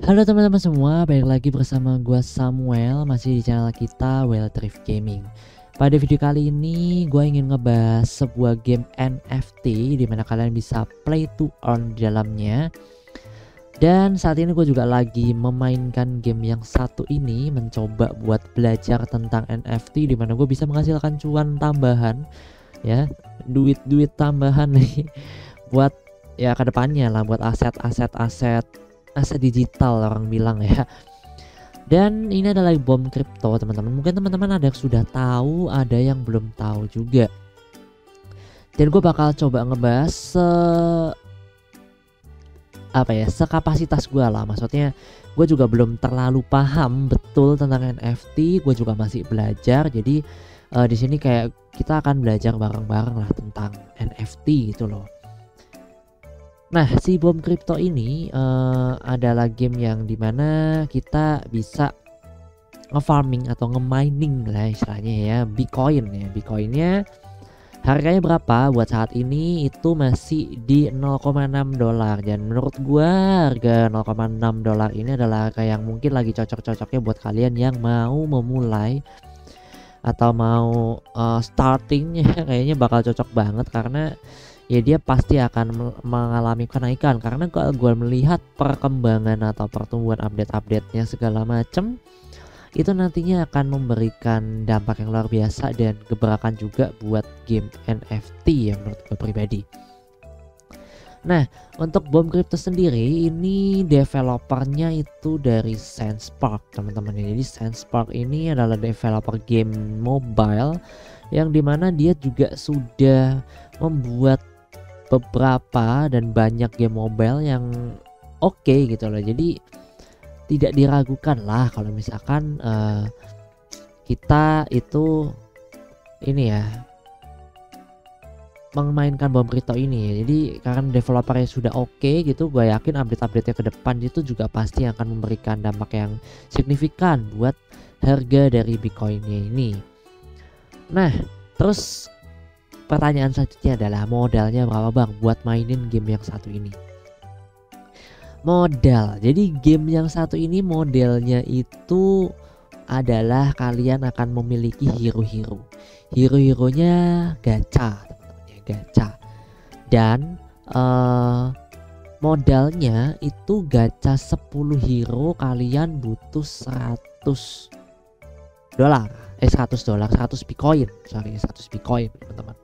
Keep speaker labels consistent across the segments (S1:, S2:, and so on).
S1: Halo teman-teman semua, balik lagi bersama gua Samuel, masih di channel kita Wild Rift Gaming. Pada video kali ini gua ingin ngebahas sebuah game NFT di mana kalian bisa play to earn di dalamnya. Dan saat ini gue juga lagi memainkan game yang satu ini, mencoba buat belajar tentang NFT di mana gue bisa menghasilkan cuan tambahan, ya, duit tambahan nih buat ya kedepannya lah, buat aset digital orang bilang ya. Dan ini adalah bom kripto teman-teman. Mungkin teman-teman ada yang sudah tahu, ada yang belum tahu juga. Dan gue bakal coba ngebahas sekapasitas gue lah. Maksudnya gue juga belum terlalu paham betul tentang NFT. Gue juga masih belajar. Jadi di sini kayak kita akan belajar bareng-bareng lah tentang NFT gitu loh. Nah, si bom kripto ini adalah game yang dimana kita bisa nge-farming atau nge-mining lah istilahnya ya, Bitcoin ya. Bitcoinnya harganya berapa buat saat ini itu masih di $0,6, dan menurut gua harga $0,6 ini adalah harga yang mungkin lagi cocok-cocoknya buat kalian yang mau memulai atau mau startingnya kayaknya bakal cocok banget, karena ya dia pasti akan mengalami kenaikan, karena kalau gue melihat perkembangan atau pertumbuhan update-update-nya segala macem itu nantinya akan memberikan dampak yang luar biasa dan gebrakan juga buat game NFT ya menurut gue pribadi. Nah, untuk bom crypto sendiri ini developernya itu dari SensePark teman-teman. Jadi SensePark ini adalah developer game mobile yang dimana dia juga sudah membuat beberapa dan banyak game mobile yang oke gitu loh. Jadi tidak diragukan lah kalau misalkan kita itu ini ya memainkan bom kripto ini. Jadi karena developernya sudah oke gitu, gue yakin update-update-nya ke depan itu juga pasti akan memberikan dampak yang signifikan buat harga dari Bitcoinnya ini. Nah, terus pertanyaan selanjutnya adalah modalnya berapa bang buat mainin game yang satu ini? Modal. Jadi game yang satu ini modelnya itu adalah kalian akan memiliki hero-hero. Hero-heronya gacha, teman-teman ya, gacha. Dan modalnya itu gacha 10 hero kalian butuh $100. 100 Bitcoin. 100 Bitcoin, teman-teman.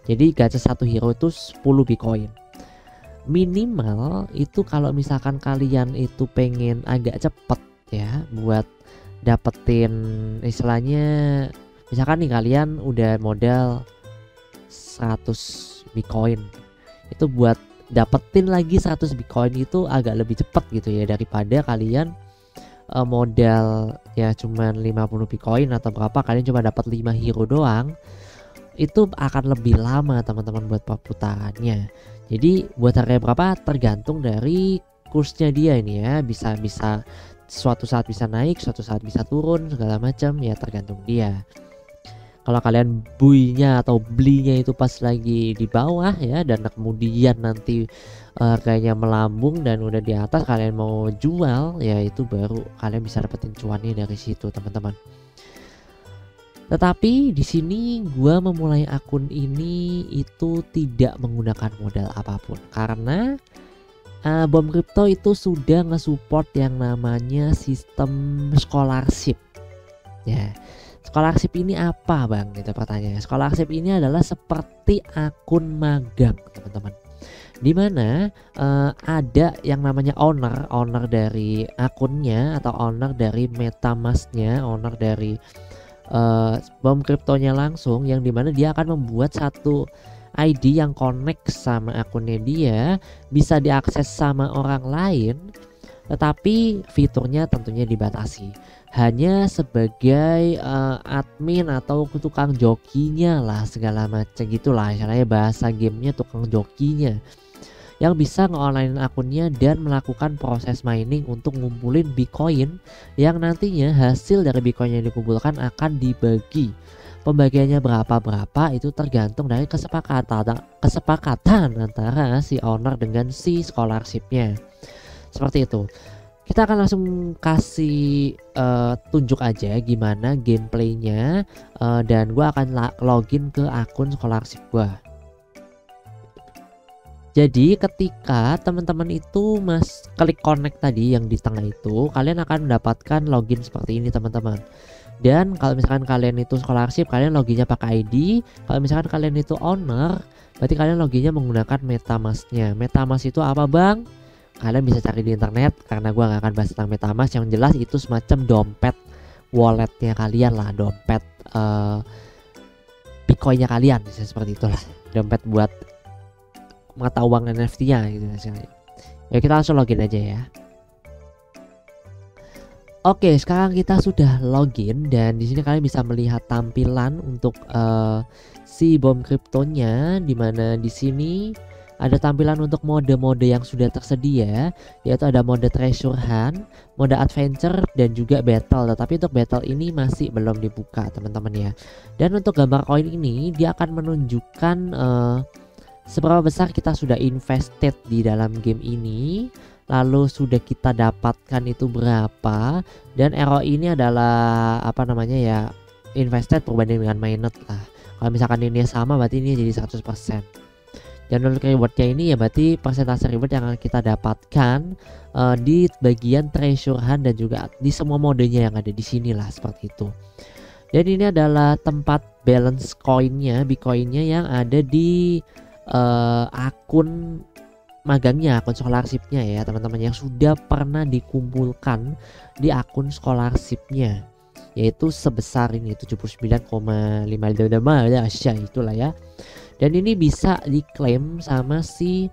S1: Jadi gacha satu hero itu 10 Bitcoin. Minimal itu kalau misalkan kalian itu pengen agak cepet ya buat dapetin istilahnya, misalkan nih kalian udah modal 100 Bitcoin, itu buat dapetin lagi 100 Bitcoin itu agak lebih cepet gitu ya daripada kalian modal ya cuman 50 Bitcoin atau berapa, kalian cuma dapat 5 hero doang. Itu akan lebih lama teman-teman buat perputarannya. Jadi buat harga berapa tergantung dari kursnya dia ini ya, bisa suatu saat bisa naik, suatu saat bisa turun segala macam ya, tergantung dia. Kalau kalian buinya atau belinya itu pas lagi di bawah ya, dan kemudian nanti harganya melambung dan udah di atas kalian mau jual ya, itu baru kalian bisa dapetin cuannya dari situ teman-teman. Tetapi di sini gua memulai akun ini itu tidak menggunakan modal apapun, karena bom crypto itu sudah nge-support yang namanya sistem scholarship. Ya, scholarship ini apa bang? Gitu pertanyaannya. Scholarship ini adalah seperti akun magang teman-teman, dimana ada yang namanya owner dari akunnya atau owner dari MetaMask-nya, owner dari bom kriptonya langsung, yang dimana dia akan membuat satu ID yang connect sama akunnya dia, bisa diakses sama orang lain, tetapi fiturnya tentunya dibatasi, hanya sebagai admin atau tukang jokinya lah segala macam gitulah, istilahnya bahasa gamenya tukang jokinya, yang bisa nge-online akunnya dan melakukan proses mining untuk ngumpulin Bitcoin, yang nantinya hasil dari Bitcoin yang dikumpulkan akan dibagi. Pembagiannya berapa itu tergantung dari kesepakatan antara si owner dengan si scholarshipnya. Seperti itu. Kita akan langsung kasih tunjuk aja gimana gameplaynya, dan gua akan login ke akun scholarship gua. Jadi ketika teman-teman itu klik connect tadi yang di tengah itu, kalian akan mendapatkan login seperti ini teman-teman. Dan kalau misalkan kalian itu scholarship, kalian loginnya pakai ID. Kalau misalkan kalian itu owner, berarti kalian loginnya menggunakan MetaMask-nya. MetaMask itu apa bang? Kalian bisa cari di internet, karena gua nggak akan bahas tentang MetaMask. Yang jelas itu semacam dompet walletnya kalian lah, dompet Bitcoinnya kalian, bisa seperti itulah. Dompet buat mata uang NFT-nya gitu misalnya. Ya kita langsung login aja ya. Oke, sekarang kita sudah login dan di sini kalian bisa melihat tampilan untuk si bom kriptonya, dimana di sini ada tampilan untuk mode-mode yang sudah tersedia, yaitu ada mode treasure hunt, mode adventure dan juga battle. Tetapi untuk battle ini masih belum dibuka teman-teman ya. Dan untuk gambar koin ini dia akan menunjukkan seberapa besar kita sudah invested di dalam game ini, lalu sudah kita dapatkan itu berapa, dan ROI ini adalah apa namanya ya, invested berbanding dengan mainnet lah. Kalau misalkan ini sama berarti ini jadi 100%. Dan untuk rewardnya ini ya berarti persentase reward yang akan kita dapatkan di bagian treasure hunt dan juga di semua modenya yang ada di sini lah, seperti itu. Dan ini adalah tempat balance koinnya, Bitcoinnya yang ada di akun magangnya, akun scholarshipnya ya teman-teman, yang sudah pernah dikumpulkan di akun scholarshipnya, yaitu sebesar ini 79,5 ya itulah ya. Dan ini bisa diklaim sama si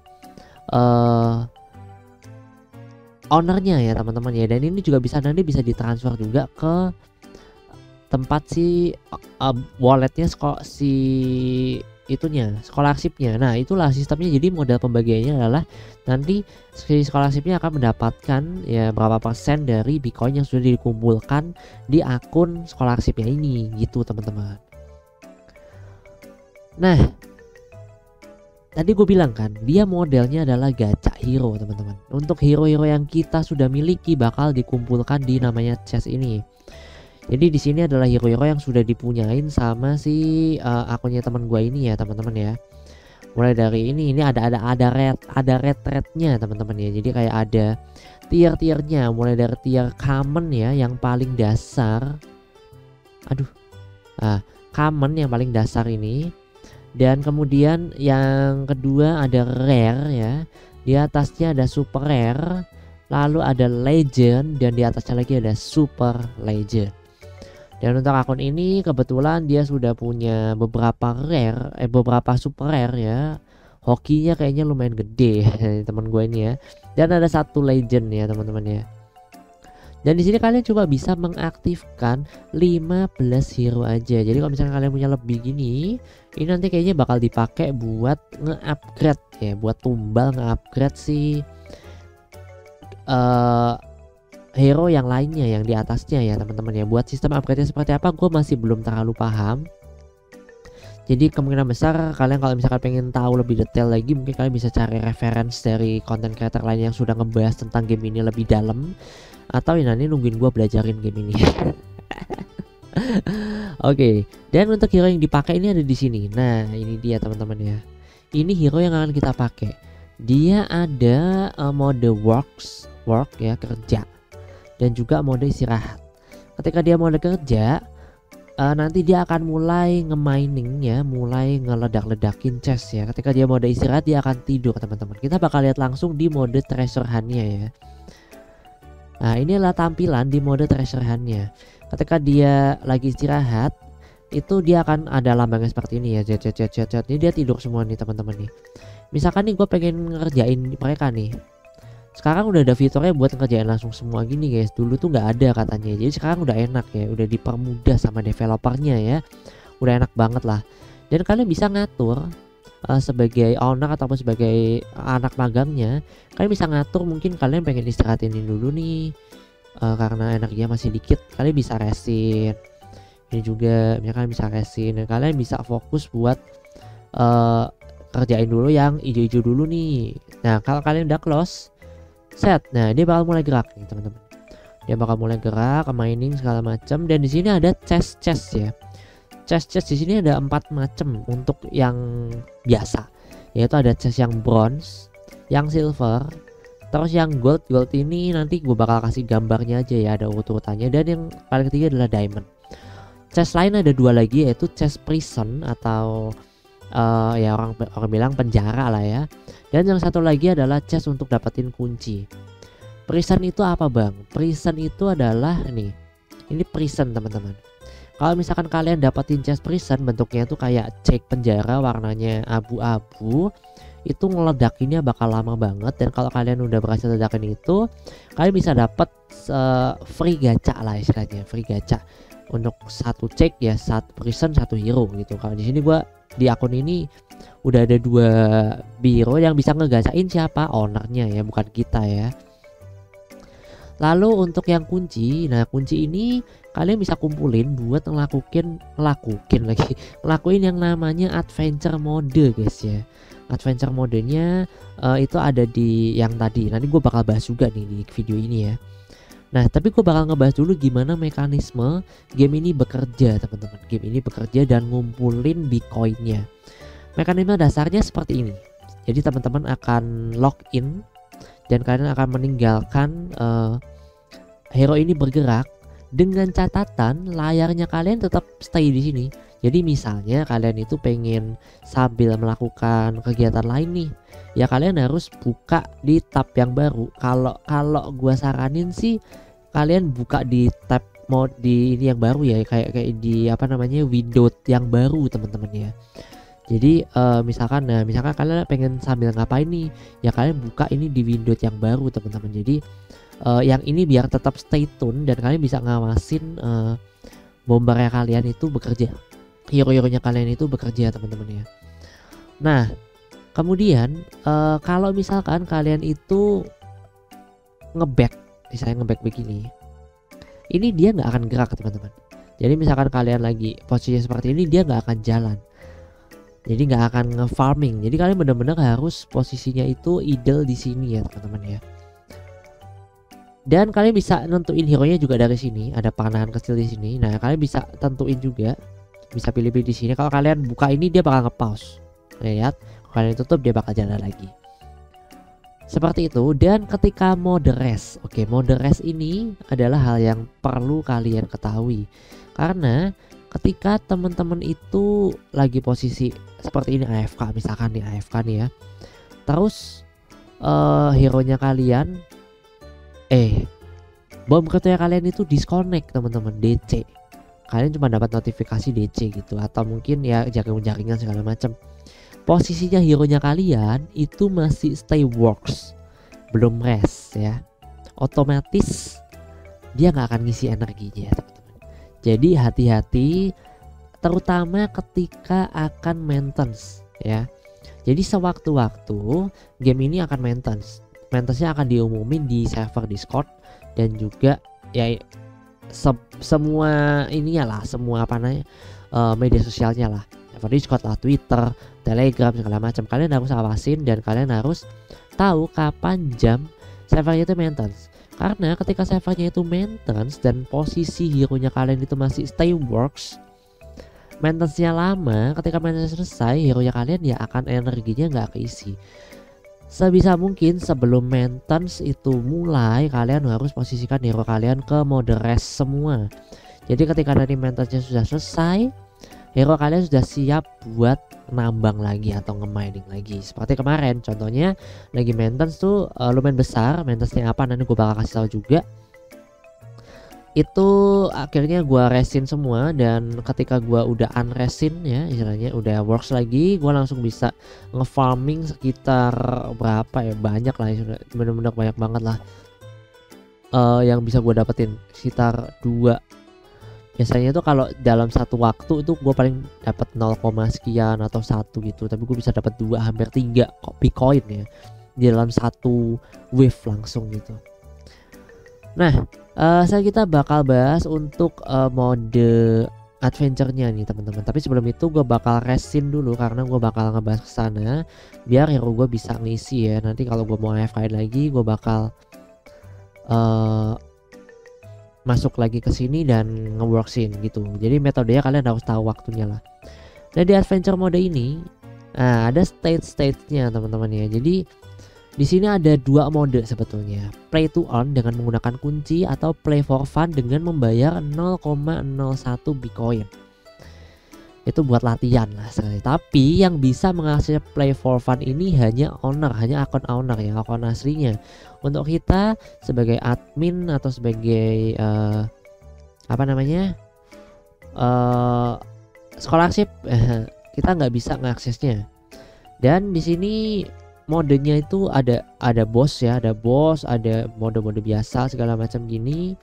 S1: ownernya ya teman-teman ya. Dan ini juga bisa nanti bisa ditransfer juga ke tempat si walletnya si itunya, scholarshipnya. Nah itulah sistemnya. Jadi modal pembagiannya adalah nanti si scholarshipnya akan mendapatkan ya berapa persen dari Bitcoin yang sudah dikumpulkan di akun scholarshipnya ini gitu teman-teman. Nah tadi gue bilang kan dia modelnya adalah gacha hero teman-teman. Untuk hero-hero yang kita sudah miliki bakal dikumpulkan di namanya chest ini. Jadi di sini adalah hero-hero yang sudah dipunyain sama si akunnya teman gue ini ya teman-teman ya. Mulai dari ini ada red-rednya teman-teman ya. Jadi kayak ada tier-tiernya, mulai dari tier common ya yang paling dasar. Common yang paling dasar ini. Dan kemudian yang kedua ada rare ya. Di atasnya ada super rare, lalu ada legend, dan di atasnya lagi ada super legend. Dan untuk akun ini kebetulan dia sudah punya beberapa rare, beberapa super rare ya. Hokinya kayaknya lumayan gede teman gue ini ya. Dan ada satu legend ya teman-teman ya. Dan di sini kalian coba bisa mengaktifkan 15 hero aja. Jadi kalau misalnya kalian punya lebih gini, ini nanti kayaknya bakal dipakai buat nge-upgrade ya, buat tumbal nge-upgrade si hero yang lainnya yang di atasnya ya teman-teman ya. Buat sistem upgrade-nya seperti apa gue masih belum terlalu paham. Jadi kemungkinan besar kalian kalau misalkan pengen tahu lebih detail lagi, mungkin kalian bisa cari reference dari content creator lain yang sudah ngebahas tentang game ini lebih dalam, atau ya nanti nungguin gue belajarin game ini. Oke, dan untuk hero yang dipakai ini ada di sini. Nah ini dia teman-teman ya. Ini hero yang akan kita pakai. Dia ada mode work ya, kerja, dan juga mode istirahat. Ketika dia mode kerja, nanti dia akan mulai nge-mining ya, mulai ngeledak-ledakin chest ya. Ketika dia mode istirahat dia akan tidur teman-teman. Kita bakal lihat langsung di mode treasure hunt-nya ya. Nah ini adalah tampilan di mode treasure hunt-nya. Ketika dia lagi istirahat itu dia akan ada lambangnya seperti ini ya, chat. Ini dia tidur semua nih teman-teman nih. Misalkan nih gue pengen ngerjain mereka nih. Sekarang udah ada fiturnya buat ngerjain langsung semua gini guys. Dulu tuh nggak ada katanya. Jadi sekarang udah enak ya, udah dipermudah sama developernya ya. Udah enak banget lah. Dan kalian bisa ngatur sebagai owner ataupun sebagai anak magangnya, kalian bisa ngatur mungkin kalian pengen istirahatin dulu nih karena energinya masih dikit, kalian bisa resin. Ini juga misalkan bisa resin dan kalian bisa fokus buat kerjain dulu yang hijau-hijau dulu nih. Nah kalau kalian udah close Set, nah dia bakal mulai gerak nih teman-teman. Dia bakal mulai gerak, mining segala macam. Dan di sini ada chest ya. Chest di sini ada 4 macam untuk yang biasa, yaitu ada chest yang bronze, yang silver, terus yang gold. Gold ini nanti gue bakal kasih gambarnya aja ya, ada urut-urutannya. Dan yang paling ketiga adalah diamond. Chest lain ada 2 lagi, yaitu chest prison atau ya orang bilang penjara lah ya. Dan yang satu lagi adalah chest untuk dapetin kunci. Prison itu apa bang? Prison itu adalah ini prison teman-teman. Kalau misalkan kalian dapetin chest prison, bentuknya itu kayak cek penjara, warnanya abu-abu, itu ngeledakinnya bakal lama banget. Dan kalau kalian udah berhasil ledakin itu, kalian bisa dapat free gacha lah istilahnya, free gacha untuk satu cek ya, satu prison, satu hero gitu. Kalau di sini gua di akun ini udah ada 2 hero yang bisa ngegacain siapa ownernya ya, bukan kita ya. Lalu untuk yang kunci, nah kunci ini kalian bisa kumpulin buat ngelakuin yang namanya adventure mode guys ya. Adventure modenya itu ada di yang tadi. Nanti gue bakal bahas juga nih di video ini ya. Nah tapi gue bakal ngebahas dulu gimana mekanisme game ini bekerja teman-teman. Game ini bekerja dan ngumpulin bitcoinnya. Mekanisme dasarnya seperti ini. Jadi teman-teman akan login dan kalian akan meninggalkan hero ini bergerak, dengan catatan layarnya kalian tetap stay di sini. Jadi misalnya kalian itu pengen sambil melakukan kegiatan lain nih, ya kalian harus buka di tab yang baru. Kalau gua saranin sih kalian buka di tab mode di ini yang baru ya, kayak di window yang baru teman-teman ya. Jadi misalkan kalian pengen sambil ngapain nih, ya kalian buka ini di window yang baru teman-teman. Jadi yang ini biar tetap stay tune dan kalian bisa ngawasin bombernya kalian itu bekerja, hero-heronya kalian itu bekerja teman-teman ya. Nah kemudian kalau misalkan kalian itu ngeback, misalnya ngeback begini, ini dia nggak akan gerak teman-teman. Jadi misalkan kalian lagi posisinya seperti ini, dia nggak akan jalan. Jadi nggak akan nge-farming. Jadi kalian benar-benar harus posisinya itu idle di sini ya teman-teman ya. Dan kalian bisa nentuin hero-nya juga dari sini. Ada panahan kecil di sini. Nah kalian bisa tentuin juga, bisa pilih-pilih di sini. Kalau kalian buka ini dia bakal nge-pause. Lihat, kalau kalian tutup dia bakal jalan lagi. Seperti itu. Dan ketika mode rest, oke, mode rest ini adalah hal yang perlu kalian ketahui. Karena ketika teman-teman itu lagi posisi seperti ini AFK, misalkan nih AFK nih ya, terus hero-nya kalian bom ketuanya kalian itu disconnect teman-teman, DC, kalian cuma dapat notifikasi DC gitu, atau mungkin ya jaringan segala macam. Posisinya hero-nya kalian itu masih stay works, belum rest ya, otomatis dia nggak akan ngisi energinya teman-teman. Jadi hati-hati terutama ketika akan maintenance ya. Jadi sewaktu-waktu game ini akan maintenance-nya akan diumumin di server Discord dan juga ya semua ininya lah, semua media sosialnya lah, server Discord lah, Twitter, Telegram segala macam. Kalian harus awasin dan kalian harus tahu kapan jam servernya itu maintenance. Karena ketika servernya itu maintenance dan posisi hero-nya kalian itu masih stay works, maintenance-nya lama, ketika maintenance selesai hero-nya kalian ya akan energinya nggak keisi. Sebisa mungkin sebelum maintenance itu mulai, kalian harus posisikan hero kalian ke mode rest semua. Jadi ketika nanti maintenance-nya sudah selesai, hero kalian sudah siap buat nambang lagi atau nge-mining lagi. Seperti kemarin contohnya lagi maintenance tuh lumayan besar, maintenance-nya apa nanti gue bakal kasih tahu juga. Itu akhirnya gue resin semua, dan ketika gue udah unresin ya, istilahnya udah works lagi, gue langsung bisa nge-farming sekitar berapa ya, banyak lah, bener-bener banyak banget lah yang bisa gue dapetin, sekitar 2. Biasanya tuh kalau dalam satu waktu itu gue paling dapat 0, sekian atau 1 gitu, tapi gue bisa dapat 2 hampir 3 bitcoin ya di dalam satu wave langsung gitu. Nah kita bakal bahas untuk mode adventure-nya nih teman-teman. Tapi sebelum itu gue bakal resin dulu karena gue bakal ngebahas kesana biar hero gue bisa ngisi ya. Nanti kalau gue mau AFK lagi gue bakal eh, masuk lagi ke sini dan ngeworksin gitu. Jadi metodenya kalian harus tahu waktunya lah. Nah di adventure mode ini, nah ada stage-nya teman-teman ya. Jadi di sini ada dua mode sebetulnya. Play to earn dengan menggunakan kunci atau play for fun dengan membayar 0,01 Bitcoin. Itu buat latihan lah sekali. Tapi yang bisa mengakses play for fun ini hanya owner, hanya akun owner ya, akun aslinya. Untuk kita sebagai admin atau sebagai apa namanya scholarship kita nggak bisa mengaksesnya. Dan di sini modenya itu ada boss ya, ada boss, ada mode-mode biasa segala macam gini.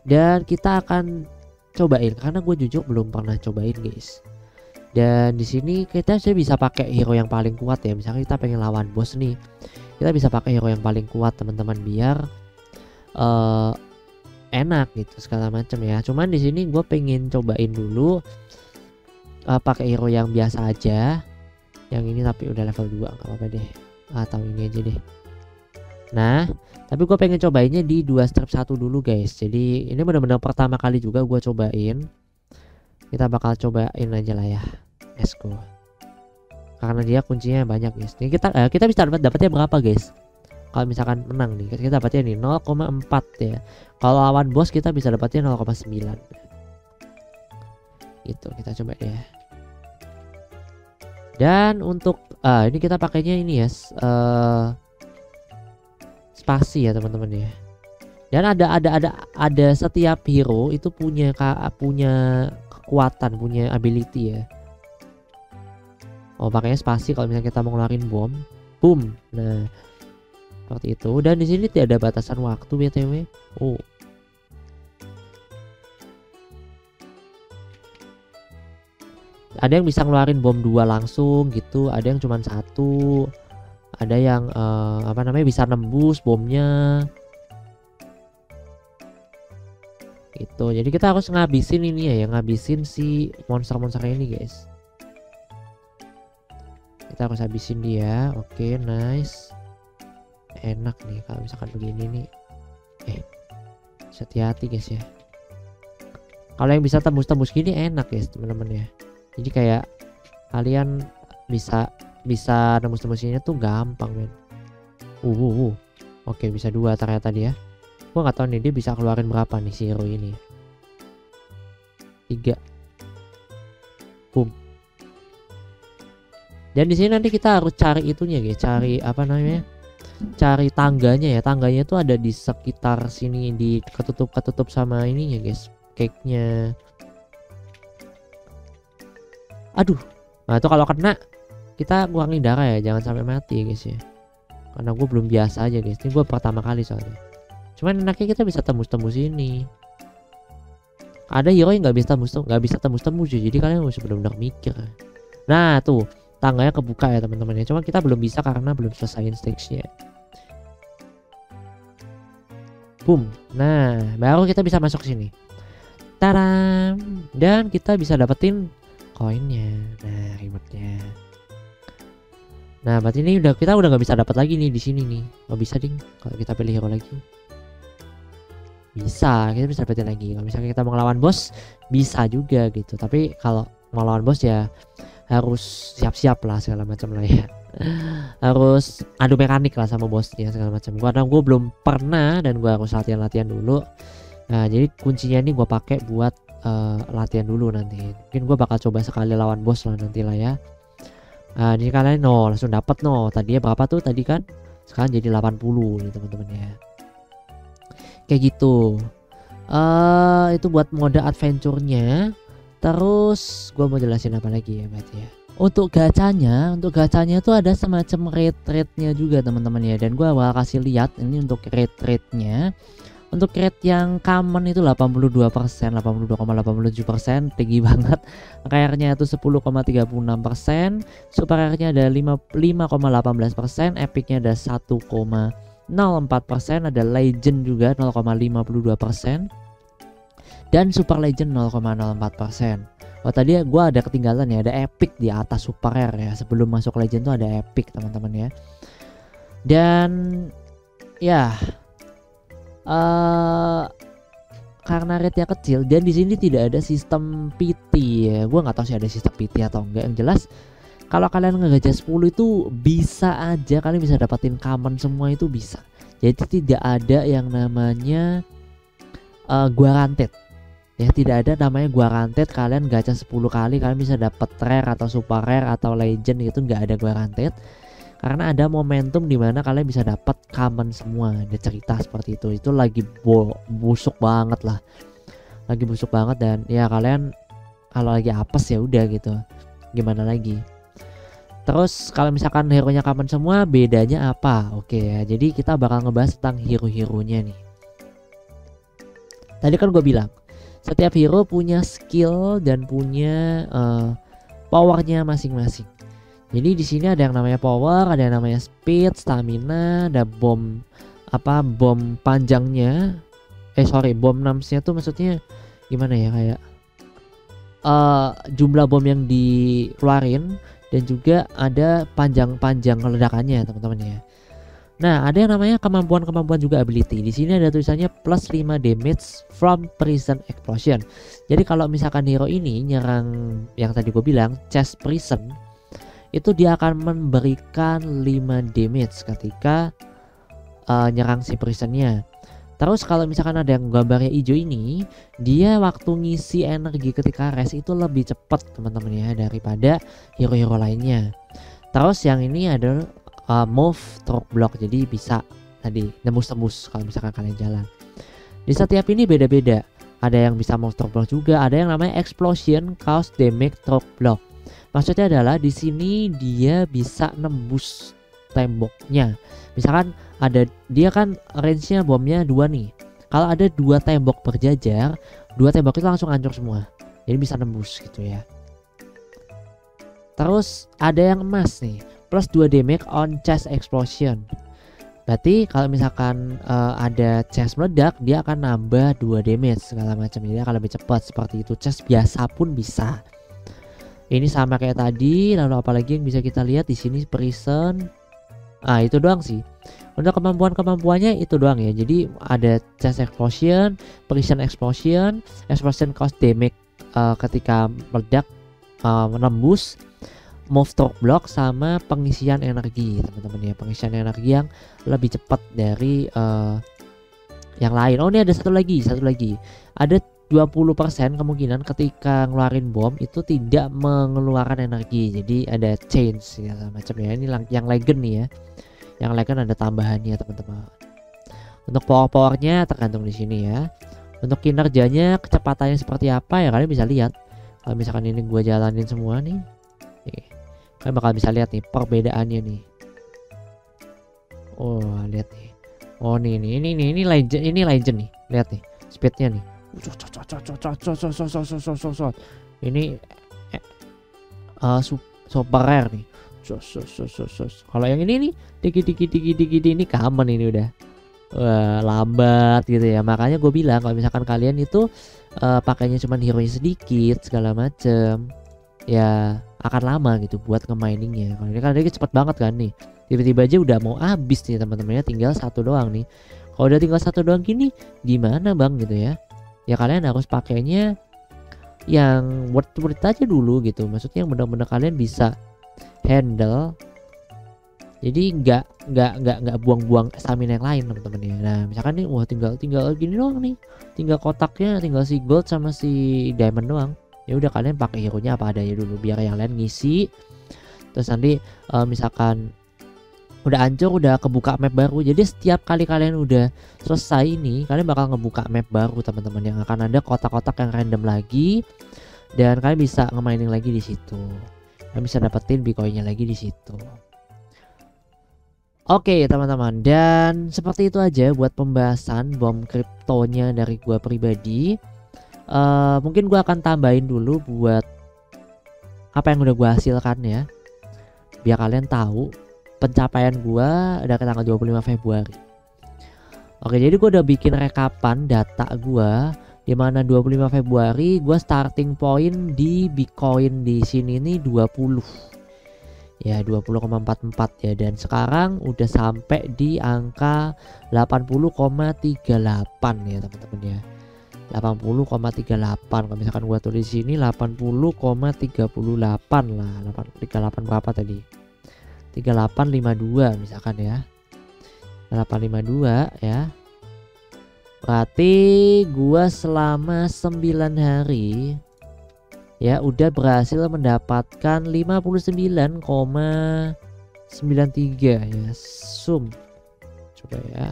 S1: Dan kita akan cobain karena gue jujur belum pernah cobain guys. Dan di sini kita bisa pakai hero yang paling kuat ya. Misalnya kita pengen lawan bos nih, kita bisa pakai hero yang paling kuat teman-teman biar enak gitu segala macam ya. Cuman di sini gue pengen cobain dulu pakai hero yang biasa aja. Yang ini tapi udah level 2 nggak apa-apa deh. Atau ini aja deh. Nah, tapi gue pengen cobainnya di 2 strip 1 dulu guys. Jadi ini benar-benar pertama kali juga gue cobain. Kita bakal cobain aja lah ya. Let's go. Karena dia kuncinya banyak guys. Ini kita bisa dapatnya berapa guys? Kalau misalkan menang nih, kita dapatnya nih 0,4 ya. Kalau lawan bos kita bisa dapatnya 0,9. Gitu, kita coba deh. Dan untuk ini kita pakainya ini ya. Spasi ya teman-teman ya. Dan ada setiap hero itu punya kekuatan, punya ability ya. Oh, pakainya spasi kalau misalnya kita mau ngeluarin bom. Boom. Nah, seperti itu. Dan di sini tidak ada batasan waktu BTW. Oh. Ada yang bisa ngeluarin bom 2 langsung gitu, ada yang cuma 1. Ada yang apa namanya bisa nembus bomnya gitu. Jadi kita harus ngabisin ini ya, ngabisin si monster-monsternya ini guys. Kita harus habisin dia. Oke, nice. Enak nih kalau misalkan begini nih. Hati-hati guys ya. Kalau yang bisa tembus-tembus gini enak guys teman-teman ya. Jadi kayak kalian bisa tembus-tembusinnya tuh gampang men. Oke, bisa 2 ternyata dia. Gua nggak tahu nih dia bisa keluarin berapa nih si hero ini. 3. Boom. Dan di sini nanti kita harus cari itunya guys, cari apa namanya? Cari tangganya ya. Tangganya tuh ada di sekitar sini, di ketutup sama ininya guys, cake-nya. Aduh. Nah, itu kalau kena kita ngurangin darah ya, jangan sampai mati guys ya. Karena gue belum biasa aja guys. Ini gue pertama kali soalnya. Cuman enaknya kita bisa tembus-tembus ini. Ada hero yang nggak bisa tembus-tembus jadi kalian harus benar-benar mikir. Nah tuh tangganya kebuka ya teman-teman ya. Cuma kita belum bisa karena belum selesaiin stage-nya. Boom. Nah baru kita bisa masuk sini. Taram. Dan kita bisa dapetin koinnya. Nah remote-nya. Nah berarti ini kita udah nggak bisa dapat lagi nih di sini nih. Nggak bisa ding kalau kita pilih hero lagi. Bisa, kita bisa dapetin lagi. Kalau misalnya kita mau ngelawan bos bisa juga gitu. Tapi kalau mau lawan bos ya harus siap-siap lah segala macam lah ya. Harus adu mekanik lah sama bosnya segala macam. Karena gue belum pernah dan gue harus latihan dulu. Nah jadi kuncinya ini gue pakai buat latihan dulu nanti. Mungkin gue bakal coba sekali lawan bos lah nanti lah ya. Nah ini kalian langsung dapat tadinya berapa tuh tadi kan, sekarang jadi 80 nih teman-teman ya. Kayak gitu. Itu buat mode adventure-nya. Terus gue mau jelasin apa lagi ya berarti ya. Untuk gacanya tuh ada semacam rate-nya juga teman-teman ya. Dan gue bakal kasih lihat ini untuk rate-nya. Untuk rate yang common itu 82%, 82,87%, tinggi banget. Rare-nya itu 10,36%, super rare-nya ada 5,18%, epic-nya ada 1,04%, ada legend juga 0,52%, dan super legend 0,04%. Oh tadi gua ada ketinggalan ya, ada epic di atas super rare ya. Sebelum masuk legend tuh ada epic teman-teman ya. Dan ya eh karena rate-nya kecil dan di sini tidak ada sistem PT ya. Gua nggak tahu sih ada sistem PT atau enggak. Yang jelas kalau kalian ngegajah 10 itu bisa aja kalian bisa dapetin common semua, itu bisa. Jadi tidak ada yang namanya guaranteed. Ya, tidak ada namanya guaranteed kalian gacha 10 kali kalian bisa dapat rare atau super rare atau legend, itu nggak ada guaranteed. Karena ada momentum dimana kalian bisa dapat common semua. Ada cerita seperti itu. Itu lagi busuk banget lah. Lagi busuk banget dan ya kalian kalau lagi apes ya udah gitu. Gimana lagi? Terus kalau misalkan hero-nya common semua, bedanya apa? Oke ya. Jadi kita bakal ngebahas tentang hero-heronya nih. Tadi kan gue bilang setiap hero punya skill dan punya powernya masing-masing. Jadi di sini ada yang namanya power, ada yang namanya speed, stamina, ada bom panjangnya. Bom numsnya tuh maksudnya gimana ya, kayak jumlah bom yang dikeluarin dan juga ada panjang ledakannya teman-teman ya. Nah, ada yang namanya kemampuan juga ability. Di sini ada tulisannya plus 5 damage from prison explosion. Jadi kalau misalkan hero ini nyerang yang tadi gue bilang chest prison, itu dia akan memberikan 5 damage ketika nyerang si prisonnya. Terus kalau misalkan ada yang gambarnya hijau ini, dia waktu ngisi energi ketika rest itu lebih cepat teman-teman ya daripada hero-hero lainnya. Terus yang ini ada move through block, jadi bisa tadi nembus kalau misalkan kalian jalan. Di setiap ini beda-beda. Ada yang bisa move through block juga, ada yang namanya explosion cause damage through block. Maksudnya adalah di sini dia bisa nembus temboknya. Misalkan ada dia kan range-nya bomnya 2 nih. Kalau ada 2 tembok berjajar, 2 tembok itu langsung hancur semua. Jadi bisa nembus gitu ya. Terus ada yang emas nih, plus 2 damage on chest explosion. Berarti kalau misalkan ada chest meledak, dia akan nambah 2 damage segala macam. Jadi akan lebih cepat seperti itu. Chest biasa pun bisa. Ini sama kayak tadi. Lalu apalagi yang bisa kita lihat di sini prison. Itu doang sih. Untuk kemampuannya itu doang ya. Jadi ada chest explosion, prison explosion cost damage ketika meledak, menembus, move through block, sama pengisian energi teman-teman ya. Pengisian energi yang lebih cepat dari yang lain. Oh, ini ada satu lagi. Ada 20% kemungkinan ketika ngeluarin bom itu tidak mengeluarkan energi. Jadi ada change ya macam ya. Ini yang legend nih ya. Yang legend ada tambahannya teman-teman. Untuk powernya tergantung di sini ya. Untuk kinerjanya, kecepatannya seperti apa ya kalian bisa lihat. Kalau misalkan ini gua jalanin semua nih. Kalian bakal bisa lihat nih perbedaannya nih. Oh, lihat nih. Oh, ini legend nih. Lihat nih speednya nih. Ini super rare nih. Kalau yang ini nih dikit ini common, ini udah lambat gitu ya. Makanya gue bilang kalau misalkan kalian itu pakainya cuman hero sedikit segala macem, ya akan lama gitu buat nge-miningnya. Kalau ini kan cepet banget kan nih, tiba-tiba aja udah mau habis nih teman-temannya, tinggal 1 doang nih. Kalau udah tinggal 1 doang gini gimana bang gitu ya. Ya kalian harus pakainya yang worth aja dulu gitu. Maksudnya yang benar-benar kalian bisa handle. Jadi nggak buang-buang stamina yang lain teman-teman ya. Nah misalkan nih wah tinggal gini doang nih, tinggal kotaknya tinggal si gold sama si diamond doang. Ya udah kalian pakai hero nya apa adanya dulu biar yang lain ngisi. Terus nanti misalkan udah hancur, udah kebuka map baru. Jadi setiap kali kalian udah selesai ini, kalian bakal ngebuka map baru teman-teman, yang akan ada kotak-kotak yang random lagi dan kalian bisa nge-mining lagi di situ. Kalian bisa dapetin bitcoinnya lagi di situ. Oke teman-teman, dan seperti itu aja buat pembahasan bom kriptonya dari gua pribadi. Mungkin gua akan tambahin dulu buat apa yang udah gua hasilkan ya, biar kalian tahu pencapaian gua dari tanggal 25 Februari. Oke, jadi gua udah bikin rekapan data gua di mana 25 Februari gua starting point di Bitcoin di sini nih 20. ya 20,44 ya, dan sekarang udah sampai di angka 80,38 ya teman-teman ya. 80,38. Kalau misalkan gua tulis di sini 80,38 lah. 38 berapa tadi? 3852 misalkan ya. 852 ya. Berarti gua selama 9 hari ya udah berhasil mendapatkan 59,93 ya. Zoom. Coba ya.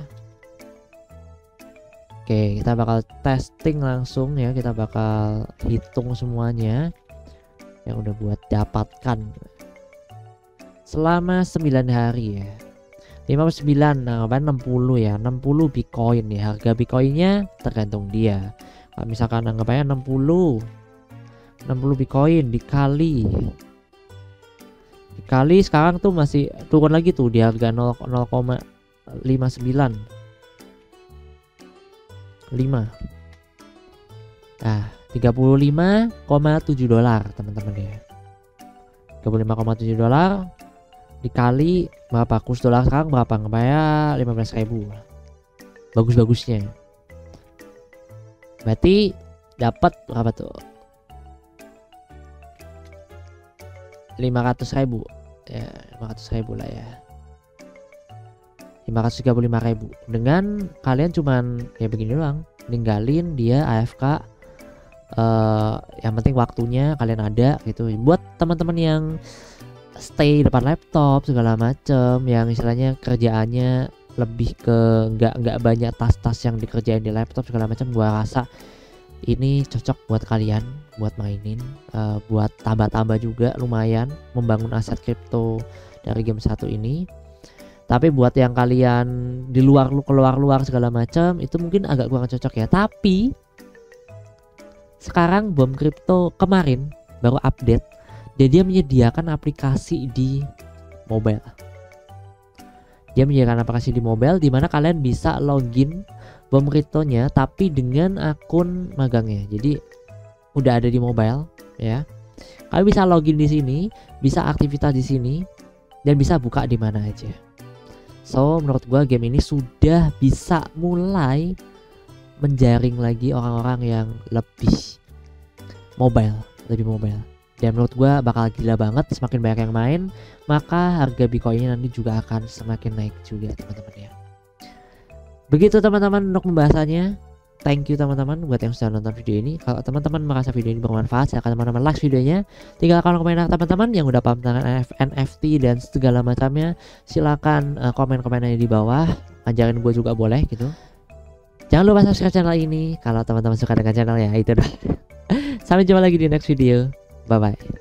S1: Oke, kita bakal testing langsung ya. Kita bakal hitung semuanya yang udah buat dapatkan selama 9 hari ya. 59, nah kemarin 60 ya. 60 Bitcoin ya. Harga Bitcoinnya tergantung dia. Kalau misalkan anggapannya 60 Bitcoin dikali sekarang tuh masih turun lagi tuh di harga 0,59 nah 35,7 dolar teman-teman ya. 35,7 dolar dikali berapa, kurs dolar sekarang berapa, ngebayar 15.000 bagus-bagusnya, berarti dapat berapa tuh, 500.000 ya, 500.000 lah ya, 535.000 dengan kalian cuman kayak begini doang, ninggalin dia AFK. Yang penting waktunya kalian ada gitu. Buat teman-teman yang stay depan laptop segala macem, yang istilahnya kerjaannya lebih ke nggak banyak tas-tas yang dikerjain di laptop segala macam, gua rasa ini cocok buat kalian buat mainin, buat tambah-tambah juga lumayan membangun aset kripto dari game satu ini. Tapi buat yang kalian di keluar segala macam itu mungkin agak kurang cocok ya. Tapi sekarang Bom Crypto kemarin baru update dan dia menyediakan aplikasi di mobile. Dia menyediakan aplikasi di mobile di mana kalian bisa login Bom Crypto-nya tapi dengan akun magangnya. Jadi udah ada di mobile ya. Kalian bisa login di sini, bisa aktivitas di sini dan bisa buka di mana aja. So menurut gua game ini sudah bisa mulai menjaring lagi orang-orang yang lebih mobile. Dan menurut gua bakal gila banget, semakin banyak yang main, maka harga Bitcoinnya nanti juga akan semakin naik juga teman-teman ya. Begitu teman-teman untuk pembahasannya. Thank you teman-teman buat yang sudah nonton video ini. Kalau teman-teman merasa video ini bermanfaat, silakan teman-teman like videonya. Tinggalkan komentar teman-teman yang udah paham tentang NFT dan segala macamnya. Silakan komen-komennya di bawah. Ajarin gue juga boleh gitu. Jangan lupa subscribe channel ini kalau teman-teman suka dengan channel ya. Itu dah. Sampai jumpa lagi di next video. Bye bye.